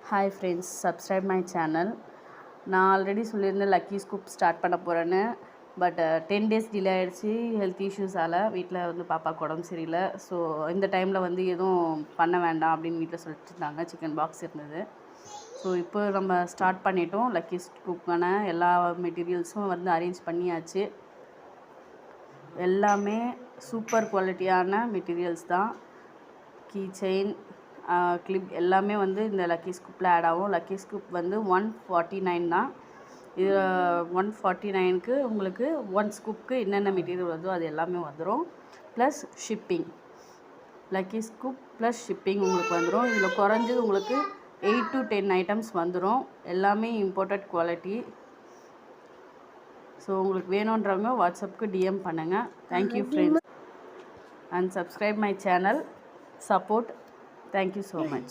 Hi friends, subscribe my channel. நான் already சொல்லியிருந்தேன் lucky scoop start பண்ண போகிறேன்னு. பட் 10 டேஸ் டிலே ஆகிடுச்சி ஹெல்த் இஷ்யூஸால். வீட்டில் வந்து பாப்பாவுக்கு உடம்பு சரியில்லை. ஸோ இந்த டைமில் வந்து எதுவும் பண்ண வேண்டாம் அப்படின்னு வீட்டில் சொல்லிட்டு இருந்தாங்க. சிக்கன் பாக்ஸ் இருந்தது. ஸோ இப்போ நம்ம ஸ்டார்ட் பண்ணிட்டோம். லக்கி ஸ்கூப்புக்கான எல்லா மெட்டீரியல்ஸும் வந்து அரேஞ்ச் பண்ணியாச்சு. எல்லாமே சூப்பர் குவாலிட்டியான மெட்டீரியல்ஸ் தான். கீ செயின், கிளிப் எல்லாமே வந்து இந்த லக்கி ஸ்கூப்பில் ஆட் ஆகும். லக்கி ஸ்கூப் வந்து 149 தான். இது 149க்கு உங்களுக்கு 1 ஸ்கூப்புக்கு என்னென்ன மெட்டீரியல் வருதோ அது எல்லாமே வந்துடும். Plus shipping, lucky scoop plus shipping உங்களுக்கு வந்துடும். இதில் குறைஞ்சது உங்களுக்கு 8 to 10 ஐட்டம்ஸ் வந்துடும். எல்லாமே இம்போர்ட்டட் குவாலிட்டி. ஸோ உங்களுக்கு வேணுன்றவங்க வாட்ஸ்அப்புக்கு டிஎம் பண்ணுங்கள். Thank you friends, and subscribe my channel. Support. Thank you so much.